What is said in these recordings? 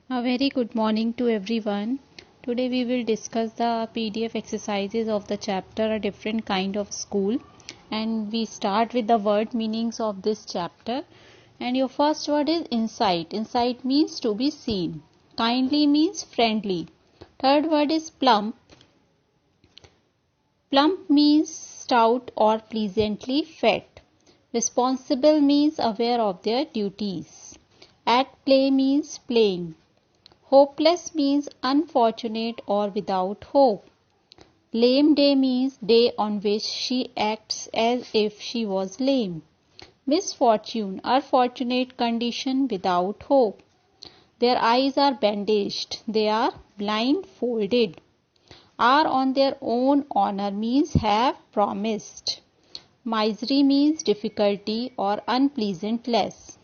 A very good morning to everyone. Today we will discuss the PDF exercises of the chapter A Different Kind of School, and we start with the word meanings of this chapter. And your first word is insight. Insight means to be seen. Kindly means friendly. Third word is plump. Plump means stout or pleasantly fat. Responsible means aware of their duties. At play means playing. Hopeless means unfortunate or without hope. Lame day means day on which she acts as if she was lame. Misfortune, unfortunate condition without hope. Their eyes are bandaged. They are blindfolded. Are on their own honor means have promised. Misery means difficulty or unpleasantness.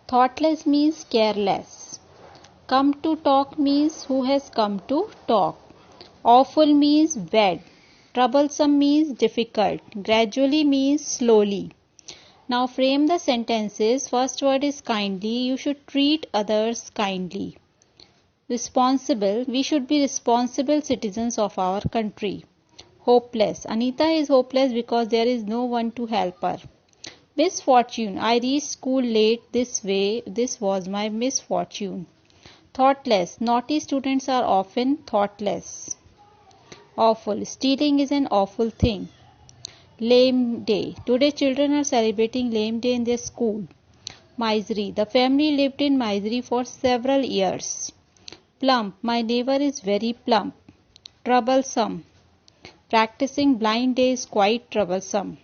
Thoughtless means careless. Come to talk means who has come to talk. Awful means bad. Troublesome means difficult. Gradually means slowly. Now frame the sentences. First word is kindly. You should treat others kindly. Responsible. We should be responsible citizens of our country. Hopeless. Anita is hopeless because there is no one to help her. Misfortune. I reached school late this way. This was my misfortune. Thoughtless. Naughty students are often thoughtless. Awful. Stealing is an awful thing. Lame day. Today children are celebrating lame day in their school. Misery. The family lived in misery for several years. Plump. My neighbor is very plump. Troublesome. Practicing blind day is quite troublesome.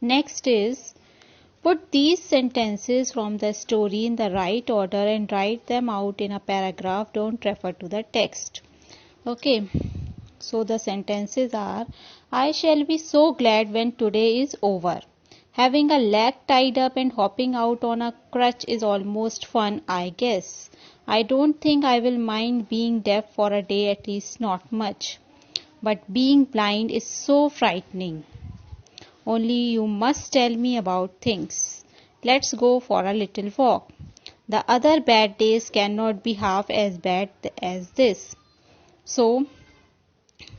Next is, put these sentences from the story in the right order and write them out in a paragraph. Don't refer to the text. Okay. So the sentences are, I shall be so glad when today is over. Having a leg tied up and hopping out on a crutch is almost fun, I guess. I don't think I will mind being deaf for a day, at least not much. But being blind is so frightening. Only you must tell me about things. Let's go for a little walk. The other bad days cannot be half as bad as this. So,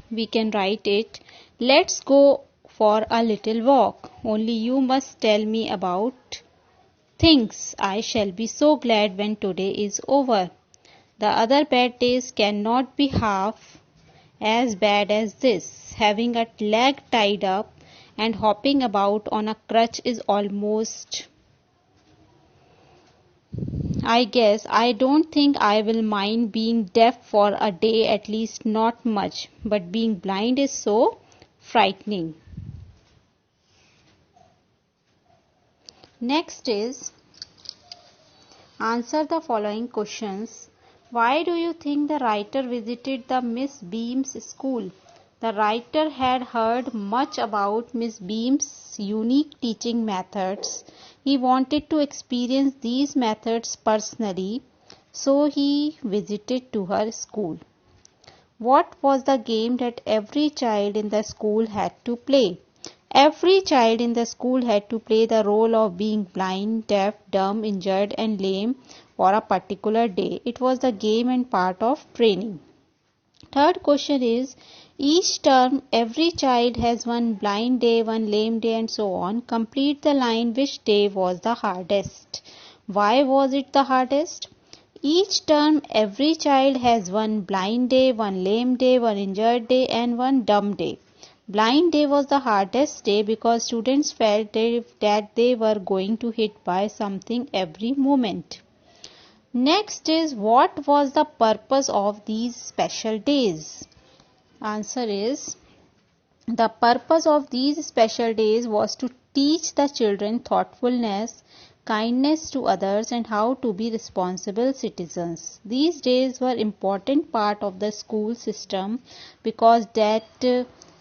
we can write it. Let's go for a little walk. Only you must tell me about things. I shall be so glad when today is over. The other bad days cannot be half as bad as this. Having a leg tied up and hopping about on a crutch is almost, I guess. I don't think I will mind being deaf for a day, at least not much. But being blind is so frightening. Next is, answer the following questions. Why do you think the writer visited the Miss Beam's school? The writer had heard much about Miss Beam's unique teaching methods. He wanted to experience these methods personally, so he visited to her school. What was the game that every child in the school had to play? Every child in the school had to play the role of being blind, deaf, dumb, injured, and lame for a particular day. It was the game and part of training. Third question is, each term every child has one blind day, one lame day, and so on. Complete the line, which day was the hardest. Why was it the hardest? Each term every child has one blind day, one lame day, one injured day, and one dumb day. Blind day was the hardest day because students felt that they were going to hit by something every moment. Next is, what was the purpose of these special days? Answer is, the purpose of these special days was to teach the children thoughtfulness, kindness to others, and how to be responsible citizens. These days were important part of the school system because that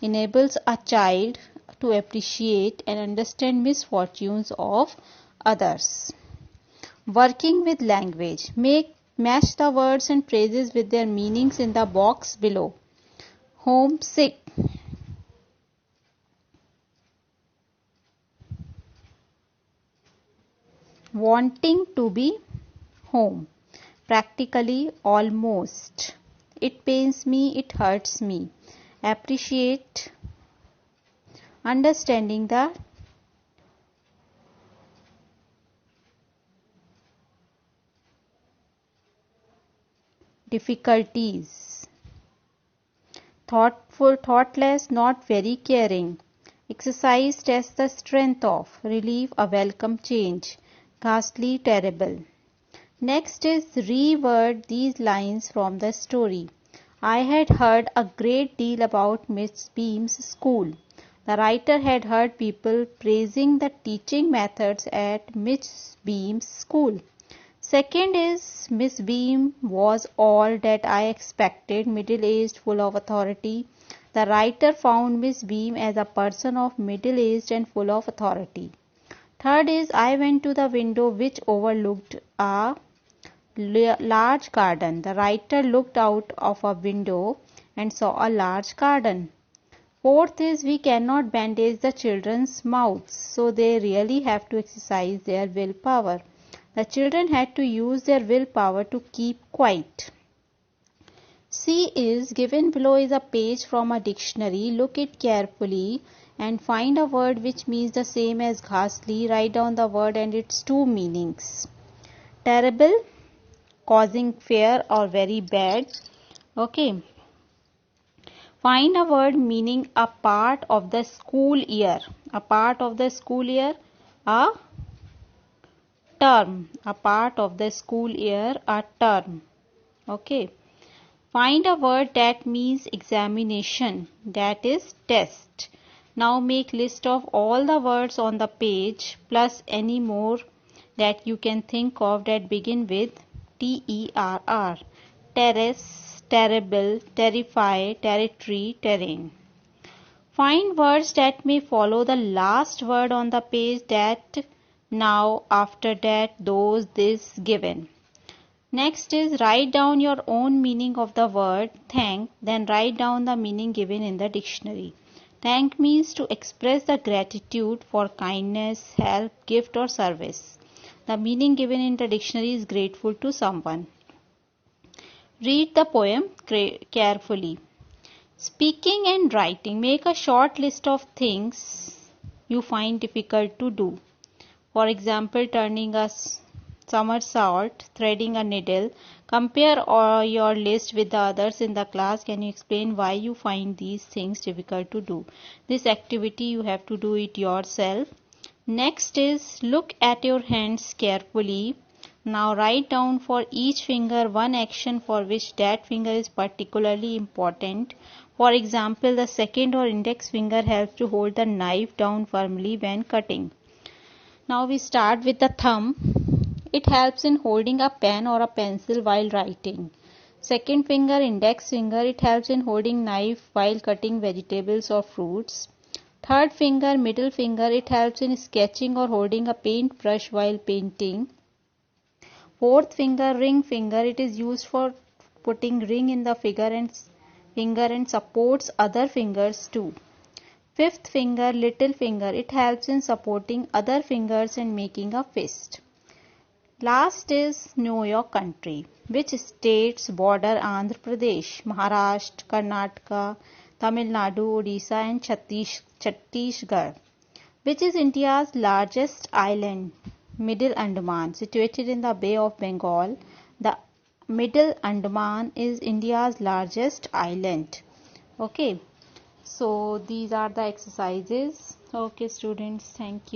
enables a child to appreciate and understand misfortunes of others. Working with language. Match the words and phrases with their meanings in the box below. Homesick. Wanting to be home. Practically, almost. It pains me, it hurts me. Appreciate, understanding the difficulties. Thoughtful, thoughtless, not very caring. Exercise tests the strength of. Relief, a welcome change. Ghastly, terrible. Next is reword these lines from the story. I had heard a great deal about Miss Beam's school. The writer had heard people praising the teaching methods at Miss Beam's school. Second is Miss Beam was all that I expected, middle-aged, full of authority. The writer found Miss Beam as a person of middle-aged and full of authority. Third is I went to the window which overlooked a large garden. The writer looked out of a window and saw a large garden. Fourth is we cannot bandage the children's mouths, so they really have to exercise their willpower. The children had to use their willpower to keep quiet. C is given below is a page from a dictionary. Look it carefully and find a word which means the same as ghastly. Write down the word and its two meanings. Terrible, causing fear or very bad. Okay. Find a word meaning a part of the school year. A part of the school year. A term. A part of the school year. A term. Okay. Find a word that means examination. That is test. Now make list of all the words on the page plus any more that you can think of that begin with TERR. Terrace, terrible, terrify, territory, terrain. Find words that may follow the last word on the page, that, now, after that, those, this, given. Next is write down your own meaning of the word thank, then write down the meaning given in the dictionary. Thank means to express the gratitude for kindness, help, gift or service. The meaning given in the dictionary is grateful to someone. Read the poem carefully. Speaking and writing. Make a short list of things you find difficult to do. For example, turning a somersault, threading a needle. Compare your list with the others in the class. Can you explain why you find these things difficult to do? This activity you have to do it yourself. Next is look at your hands carefully. Now write down for each finger one action for which that finger is particularly important. For example, the second or index finger helps to hold the knife down firmly when cutting. Now we start with the thumb. It helps in holding a pen or a pencil while writing. Second finger, index finger, it helps in holding knife while cutting vegetables or fruits. Third finger, middle finger, it helps in sketching or holding a paintbrush while painting. Fourth finger, ring finger, it is used for putting ring in the finger and supports other fingers too. Fifth finger, little finger, it helps in supporting other fingers and making a fist. Last is know your country. Which states border Andhra Pradesh, Maharashtra, Karnataka, Tamil Nadu, Odisha and Chhattisgarh. Which is India's largest island? Middle Andaman, situated in the Bay of Bengal. The Middle Andaman is India's largest island. Okay, so these are the exercises. Okay students, thank you.